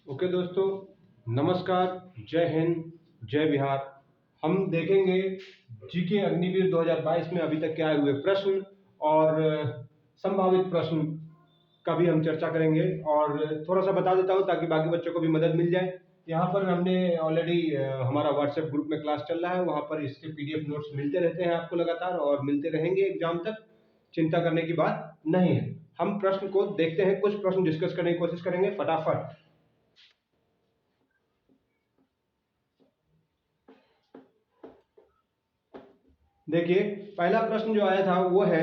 Okay दोस्तों, नमस्कार, जय हिंद, जय बिहार। हम देखेंगे जीके अग्निवीर 2022 में अभी तक के आए हुए प्रश्न और संभावित प्रश्न का भी हम चर्चा करेंगे। और थोड़ा सा बता देता हूं ताकि बाकी बच्चों को भी मदद मिल जाए। यहाँ पर हमने ऑलरेडी हमारा व्हाट्सएप ग्रुप में क्लास चल रहा है, वहाँ पर इसके पीडीएफ नोट्स मिलते रहते हैं आपको लगातार और मिलते रहेंगे एग्जाम तक। चिंता करने की बात नहीं है। हम प्रश्न को देखते हैं, कुछ प्रश्न डिस्कस करने की कोशिश करेंगे फटाफट। देखिए, पहला प्रश्न जो आया था वो है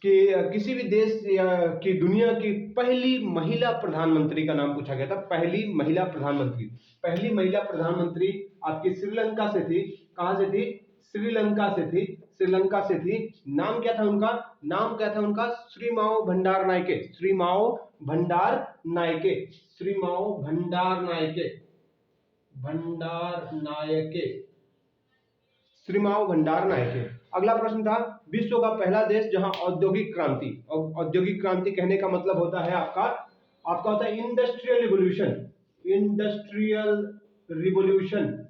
कि किसी भी देश या कि दुनिया की पहली महिला प्रधानमंत्री का नाम पूछा गया था। पहली महिला प्रधानमंत्री आपकी श्रीलंका से थी। कहां से थी? श्रीलंका से थी। श्रीलंका से थी। नाम क्या था उनका? नाम क्या था उनका? श्रीमाओ भंडार नायके। श्रीमाओ भंडार नायके। श्रीमाओ भंडार नायके। भंडार नायके। श्रीमाओ भंडार नायके। अगला प्रश्न था, विश्व का पहला देश जहां औद्योगिक क्रांति, और औद्योगिक क्रांति कहने का मतलब होता है आपका होता है इंडस्ट्रियल रिवोल्यूशन। इंडस्ट्रियल रिवोल्यूशन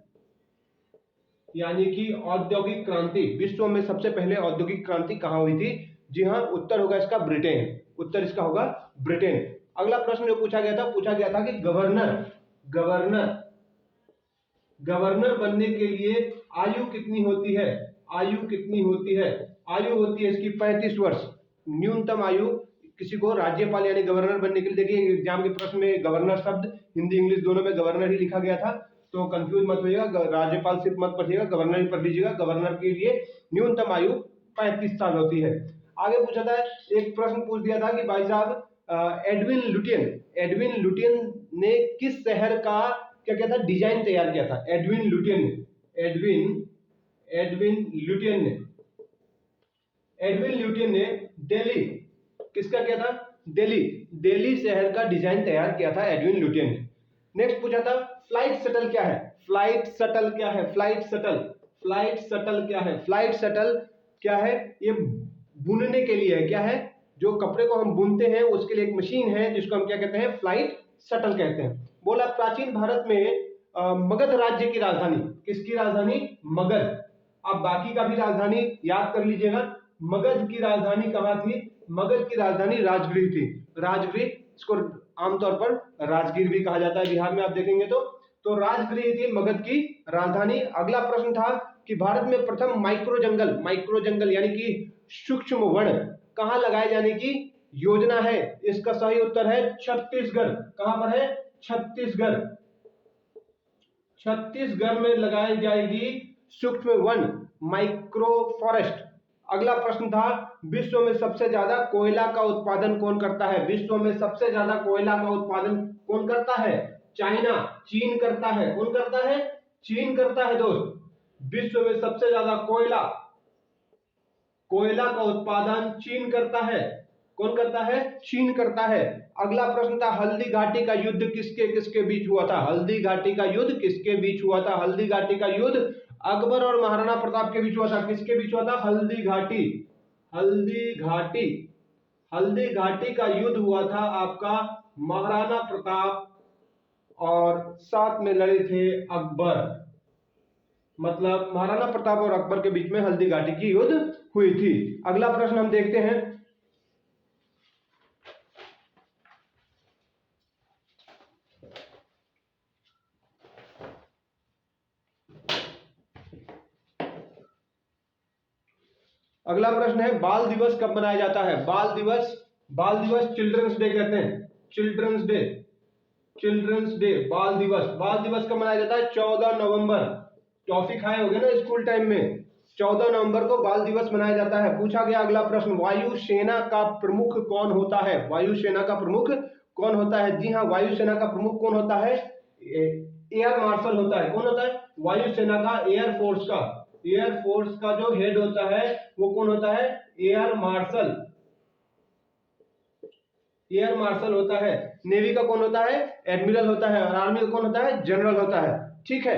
यानी कि औद्योगिक क्रांति। विश्व में सबसे पहले औद्योगिक क्रांति कहां हुई थी? जी हां, उत्तर होगा इसका ब्रिटेन। उत्तर इसका होगा ब्रिटेन। अगला प्रश्न जो पूछा गया था कि गवर्नर बनने के लिए आयु कितनी होती है? आयु कितनी होती है? आयु होती है इसकी 35 वर्ष। न्यूनतम आयु किसी को राज्यपाल यानी गवर्नर बनने के लिए, देखिए एग्जाम के प्रश्न में गवर्नर शब्द हिंदी इंग्लिश दोनों में गवर्नर ही लिखा गया था, तो कंफ्यूज मत होइएगा। राज्यपाल सिर्फ मत पढ़िएगा, गवर्नर ही पढ़ लीजिएगा। गवर्नर के लिए न्यूनतम आयु 35 साल होती है। आगे पूछा था, एक प्रश्न पूछ दिया था कि भाई साहब एडविन लुटियन ने किस शहर का क्या था डिजाइन तैयार किया था? एडविन लुटियन ने दिल्ली, किसका किया था? दिल्ली शहर का डिजाइन तैयार किया था एडविन लुटियन ने। नेक्स्ट पूछा था, फ्लाइट शटल क्या है? फ्लाइट शटल क्या है? ये बुनने के लिए है। क्या है? जो कपड़े को हम बुनते हैं उसके लिए एक मशीन है जिसको हम क्या कहते हैं? फ्लाइट शटल कहते हैं। बोला, प्राचीन भारत में मगध राज्य की राजधानी, किसकी राजधानी? मगध। अब बाकी का भी राजधानी याद कर लीजिएगा। मगध की राजधानी कहां थी? मगध की राजधानी राजगृह थी। राजगृह, इसको आमतौर पर राजगीर भी कहा जाता है बिहार में, आप देखेंगे तो राजगृह थी मगध की राजधानी। अगला प्रश्न था कि भारत में प्रथम माइक्रो जंगल यानी कि सूक्ष्म वन कहां लगाए जाने की योजना है? इसका सही उत्तर है छत्तीसगढ़। कहां पर है? छत्तीसगढ़ में लगाई जाएगी सूक्ष्म वन, माइक्रो फॉरेस्ट। अगला प्रश्न था, विश्व में सबसे ज्यादा कोयला का उत्पादन कौन करता है? विश्व में सबसे ज्यादा कोयला का उत्पादन कौन करता है? चाइना, चीन करता है। कौन करता है? चीन करता है दोस्त। विश्व में सबसे ज्यादा कोयला का उत्पादन चीन करता है। कौन करता है? चीन करता है। अगला प्रश्न था, हल्दी घाटी का युद्ध किसके बीच हुआ था? हल्दी घाटी का युद्ध किसके बीच हुआ था? हल्दी घाटी का युद्ध अकबर और महाराणा प्रताप के बीच हुआ था। किसके बीच हुआ था? हल्दी घाटी का युद्ध हुआ था आपका महाराणा प्रताप और साथ में लड़े थे अकबर। मतलब महाराणा प्रताप और अकबर के बीच में हल्दी घाटी की युद्ध हुई थी। अगला प्रश्न हम देखते हैं, अगला प्रश्न है, बाल दिवस कब मनाया जाता है? बाल दिवस चिल्ड्रंस डे कहते हैं। चिल्ड्रंस डे, बाल दिवस कब मनाया जाता है? 14 नवंबर। टॉफी खाए होंगे ना स्कूल टाइम में। 14 नवंबर को बाल दिवस मनाया जाता है। पूछा गया अगला प्रश्न, वायुसेना का प्रमुख कौन होता है? वायुसेना का प्रमुख कौन होता है? जी हां, वायुसेना का प्रमुख कौन होता है? एयर मार्शल होता है। कौन होता है? वायुसेना का, एयरफोर्स का जो हेड होता है वो कौन होता है? एयर मार्शल होता है। नेवी का कौन होता है? एडमिरल होता है। और आर्मी का कौन होता है? जनरल होता है। ठीक है।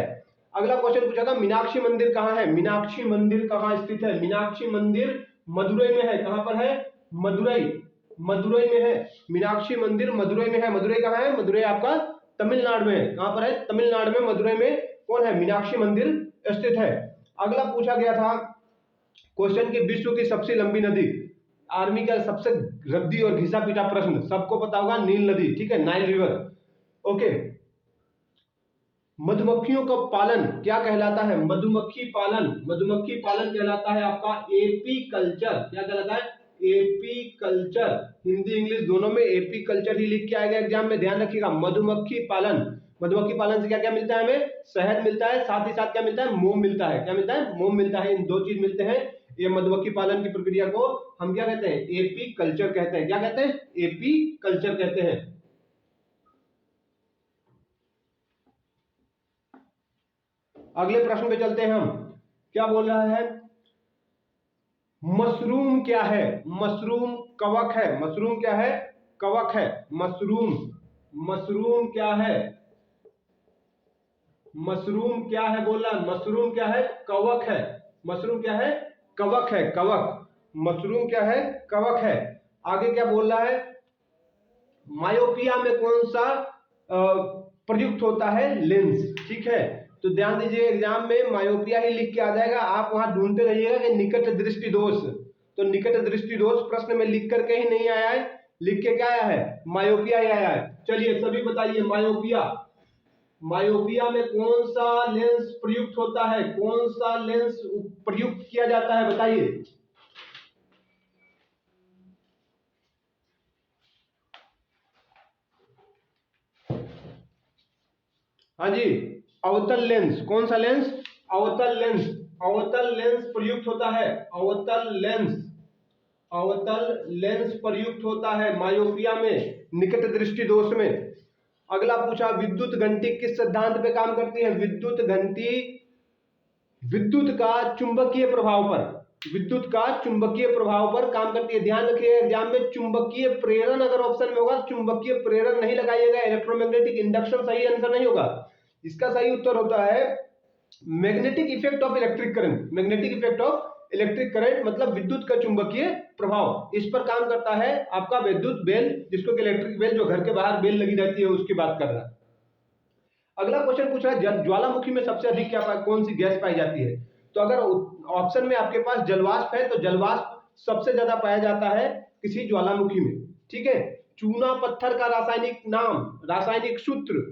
अगला क्वेश्चन पूछा था, मीनाक्षी मंदिर कहां है? मीनाक्षी मंदिर कहां स्थित है? मीनाक्षी मंदिर मदुरई में है। कहां पर है? मदुरई में है। मीनाक्षी मंदिर मदुरई में है। मदुरई कहां है? मदुरई आपका तमिलनाडु में। कहां पर है? तमिलनाडु में, मदुरई में कौन है? मीनाक्षी मंदिर स्थित है। अगला पूछा गया था क्वेश्चन की विश्व की सबसे लंबी नदी, आर्मी का सबसे रद्दी और घिसा पीटा प्रश्न, सबको पता होगा, नील नदी, ठीक है, नाइल रिवर। ओके, मधुमक्खियों का पालन क्या कहलाता है? मधुमक्खी पालन, मधुमक्खी पालन कहलाता है आपका एपी कल्चर। क्या कहलाता है? AP culture. हिंदी इंग्लिश दोनों में एपी कल्चर ही लिख के आएगा एग्जाम में, ध्यान रखिएगा। मधुमक्खी पालन, मधुमक्खी पालन से क्या क्या मिलता है हमें? शहद मिलता है, साथ ही साथ क्या मिलता है? मोम मिलता है। क्या मिलता है? मोम मिलता है। इन दो चीज मिलते हैं। ये मधुमक्खी पालन की प्रक्रिया को हम क्या कहते हैं? एपी कल्चर कहते हैं। क्या कहते हैं? एपी कल्चर कहते हैं। अगले प्रश्न पे चलते हैं हम। क्या बोल रहा है? मशरूम क्या है? मशरूम कवक है। मशरूम क्या है? कवक है। मशरूम, मशरूम क्या है? मशरूम क्या है? बोल रहा है मशरूम क्या है? कवक है। मशरूम क्या है? कवक है। कवक, मशरूम क्या है? कवक है। आगे क्या बोल रहा है? मायोपिया में कौन सा प्रयुक्त होता है? लेंस, ठीक है। तो ध्यान दीजिए, एग्जाम में मायोपिया ही लिख के आ जाएगा, आप वहां ढूंढते रहिएगा कि निकट दृष्टि दोष। तो निकट दृष्टि दोष प्रश्न में लिख करके ही नहीं आया है, लिख के क्या आया है? मायोपिया ही आया है। चलिए सभी बताइए, मायोपिया, मायोपिया में कौन सा लेंस प्रयुक्त होता है? कौन सा लेंस प्रयुक्त किया जाता है? बताइए। हाँ जी, अवतल लेंस। कौन सा लेंस? अवतल लेंस। अवतल लेंस प्रयुक्त होता है। अवतल लेंस, अवतल लेंस प्रयुक्त होता है मायोपिया में, निकट दृष्टि दोष में। अगला पूछा, विद्युत घंटी किस सिद्धांत पे काम करती है? विद्युत घंटी विद्युत का चुंबकीय प्रभाव पर, विद्युत का चुंबकीय प्रभाव पर काम करती है। ध्यान रखिए, एग्जाम में चुंबकीय प्रेरण अगर ऑप्शन में होगा, चुंबकीय प्रेरण नहीं लगाइएगा, इलेक्ट्रोमैग्नेटिक इंडक्शन सही आंसर नहीं होगा। इसका सही उत्तर होता है magnetic effect of electric current. Magnetic effect of electric current मतलब विद्युत का चुंबकीय प्रभाव, इस पर काम करता है आपका विद्युत बेल, जिसको कि इलेक्ट्रिक बेल जो घर के बाहर बेल लगी रहती है उसकी बात कर रहा है। अगला क्वेश्चन पूछ रहा है, ज्वालामुखी में सबसे अधिक क्या कौन सी गैस पाई जाती है? तो अगर ऑप्शन में आपके पास जलवाष्प है तो जलवाष्प सबसे ज्यादा पाया जाता है किसी ज्वालामुखी में, ठीक है। चूना पत्थर का रासायनिक नाम, रासायनिक सूत्र,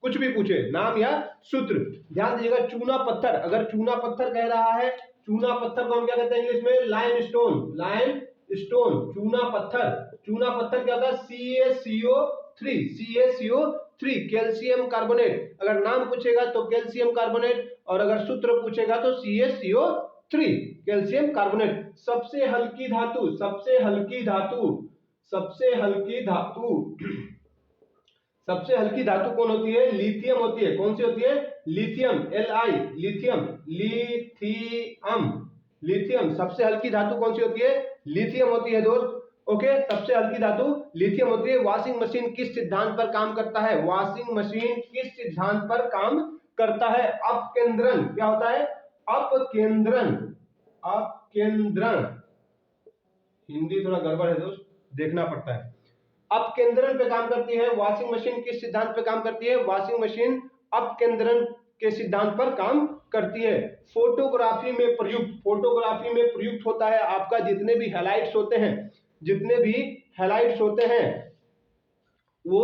कुछ भी पूछे, नाम या सूत्र। ध्यान दीजिएगा, चूना पत्थर, अगर चूना पत्थर कह रहा है, चूना पत्थर को हम क्या कहते हैं इंग्लिश में? Lime stone. लाइम स्टोन, चूना पत्थर। चूना पत्थर क्या होता है? CaCO3, CaCO3, calcium carbonate. अगर नाम पूछेगा तो कैल्शियम कार्बोनेट, और अगर सूत्र पूछेगा तो CaCO3, कैल्शियम कार्बोनेट। सबसे हल्की धातु, सबसे हल्की धातु, सबसे हल्की धातु, सबसे हल्की धातु कौन होती है? लिथियम होती है। कौन सी होती है? Lithium, Li, lithium, lithium, lithium. सबसे हल्की धातु कौन सी होती है? लिथियम होती है दोस्त। ओके, सबसे हल्की धातु लिथियम होती है। वॉशिंग मशीन किस सिद्धांत पर काम करता है? वॉशिंग मशीन किस सिद्धांत पर काम करता है? अपकेंद्रण। क्या होता है? अपकेंद्रण, अपकेंद्रण। हिंदी थोड़ा गड़बड़ है दोस्त, देखना पड़ता है। अपकेंद्रण पे काम करती है। वॉशिंग मशीन किस सिद्धांत पे काम करती है? वॉशिंग मशीन अपकेंद्रण के सिद्धांत पर काम करती है। फोटोग्राफी में प्रयुक्त, फोटोग्राफी में प्रयुक्त होता है आपका जितने भी हैलाइट्स होते हैं, जितने भी हैलाइट्स होते हैं वो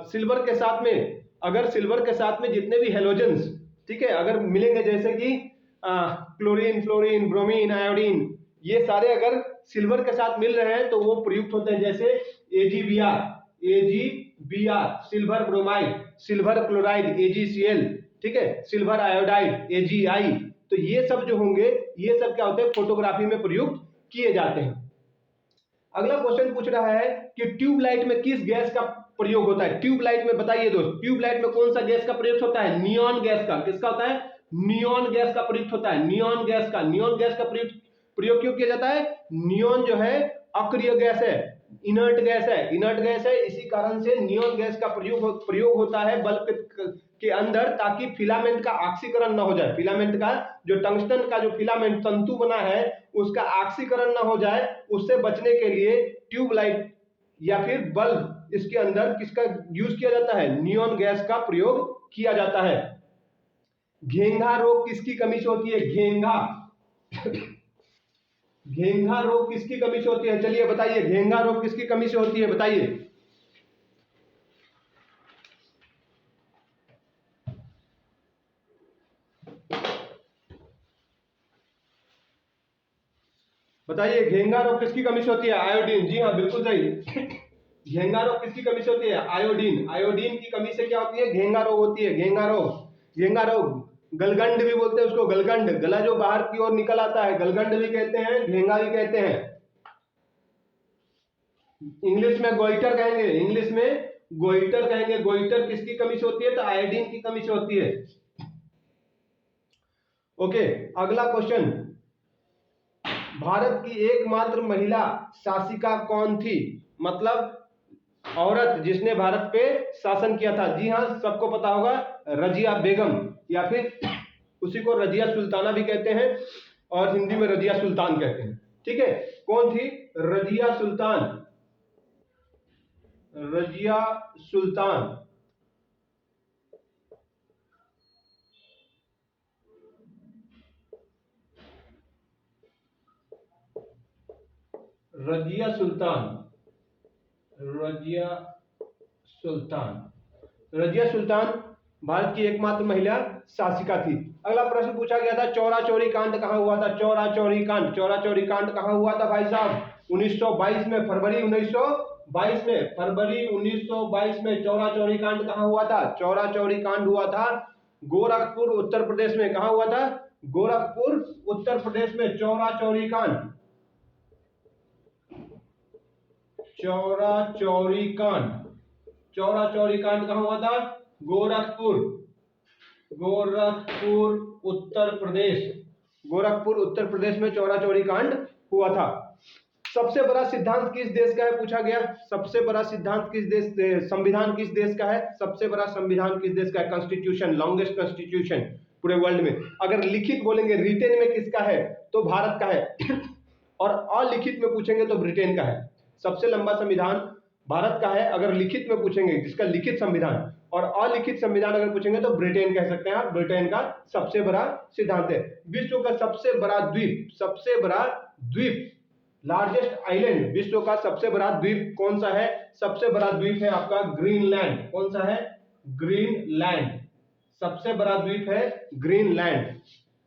सिल्वर के साथ में, अगर सिल्वर के साथ में जितने भी हेलोजेंस, ठीक है, अगर मिलेंगे, जैसे कि क्लोरीन, फ्लोरीन, ब्रोमीन, आयोडीन, ये सारे अगर सिल्वर के साथ मिल रहे हैं तो वो प्रयुक्त होते हैं। जैसे AgBr, AgBr, silver bromide, silver chloride, AgCl, ठीक है, सिल्वर आयोडाइड, AgI। तो ये सब जो होंगे, ये सब क्या होते हैं? फोटोग्राफी में प्रयुक्त किए जाते हैं। अगला क्वेश्चन पूछ रहा है कि ट्यूबलाइट में किस गैस का प्रयोग होता है? ट्यूबलाइट में बताइए दोस्त, ट्यूबलाइट में कौन सा गैस का प्रयोग होता है? नियॉन गैस का। किसका होता है? नियॉन गैस का प्रयुक्त होता है। नियॉन गैस का, नियॉन गैस का प्रयोग क्यों किया जाता है? नियॉन जो है अक्रिय गैस है, इनर्ट गैस है, इनर्ट गैस है, इसी कारण से नियॉन गैस का प्रयोग होता है बल्ब के अंदर, ताकि फिलामेंट का ऑक्सीकरण ना हो जाए। फिलामेंट का जो टंगस्टन का जो फिलामेंट तंतु बना है उसका ऑक्सीकरण ना हो जाए, उससे बचने के लिए ट्यूबलाइट या फिर बल्ब इसके अंदर किसका यूज किया जाता है? नियॉन गैस का प्रयोग किया जाता है। घेंघा रोग किसकी कमी से होती है? घेंघा रोग किसकी कमी से होती है? चलिए बताइए, घेंघा रोग किसकी कमी से होती है? बताइए। बताइए, घेंघा रोग किसकी कमी से होती है? आयोडीन। जी हाँ, बिल्कुल सही। घेंघा रोग किसकी कमी से होती है? आयोडीन। आयोडीन की कमी से क्या होती है? घेंघा रोग होती है। घेंघा रोग गलगंड भी बोलते हैं उसको। गलगंड, गला जो बाहर की ओर निकल आता है, गलगंड भी कहते हैं, घेंघा भी कहते हैं। इंग्लिश में गोइटर कहेंगे, इंग्लिश में गोइटर कहेंगे। गोइटर किसकी कमी से होती है? तो आयोडीन की कमी से होती है। ओके, अगला क्वेश्चन, भारत की एकमात्र महिला शासिका कौन थी? मतलब औरत जिसने भारत पे शासन किया था। जी हाँ, सबको पता होगा, रजिया बेगम, या फिर उसी को रजिया सुल्ताना भी कहते हैं और हिंदी में रजिया सुल्तान कहते हैं। ठीक है, कौन थी? रजिया सुल्तान। रजिया सुल्तान। रजिया सुल्तान। रजिया सुल्तान। रजिया सुल्तान भारत की एकमात्र महिला शासिका थी। अगला प्रश्न पूछा गया था, चौरा चौरी कांड कहां हुआ था? चौरा चौरी कांड। चौरा चौरी कांड कहां हुआ था भाई साहब? 1922 में, फरवरी 1922 में, फरवरी 1922 में चौरा चौरी कांड कहां हुआ था? चौरा चौरी कांड हुआ था गोरखपुर उत्तर प्रदेश में। कहां हुआ था? गोरखपुर उत्तर प्रदेश में चौरा चौरी कांड। चौरा चौरी कांड। चौरा चौरी कांड कहां हुआ था? गोरखपुर। गोरखपुर उत्तर प्रदेश। गोरखपुर उत्तर प्रदेश में चौरा चौरी कांड हुआ था। सबसे बड़ा सिद्धांत किस देश का है? पूछा गया। सबसे बड़ा सिद्धांत किस देश, संविधान किस देश का है? सबसे बड़ा संविधान किस देश का है? कॉन्स्टिट्यूशन, लॉन्गेस्ट कॉन्स्टिट्यूशन पूरे वर्ल्ड में। अगर लिखित बोलेंगे, रिटेन में किसका है? तो भारत का है। और अलिखित में पूछेंगे तो ब्रिटेन का है। सबसे लंबा संविधान भारत का है अगर लिखित में पूछेंगे, जिसका लिखित संविधान, और अलिखित संविधान अगर पूछेंगे तो ब्रिटेन कह सकते हैं आप। ब्रिटेन का सबसे बड़ा सिद्धांत है। विश्व का सबसे बड़ा द्वीप, सबसे बड़ा द्वीप, लार्जेस्ट आइलैंड, विश्व का सबसे बड़ा द्वीप कौन सा है? सबसे बड़ा द्वीप है आपका ग्रीनलैंड। कौन सा है? ग्रीनलैंड। सबसे बड़ा द्वीप है ग्रीनलैंड।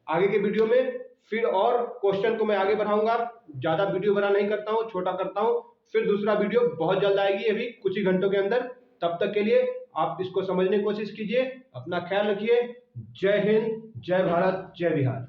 आगे के वीडियो में फिर और क्वेश्चन को मैं आगे बढ़ाऊंगा। ज्यादा वीडियो बड़ा नहीं करता हूं, छोटा करता हूं। फिर दूसरा वीडियो बहुत जल्द आएगी, अभी कुछ ही घंटों के अंदर। तब तक के लिए आप इसको समझने की कोशिश कीजिए। अपना ख्याल रखिए। जय हिंद, जय भारत, जय बिहार।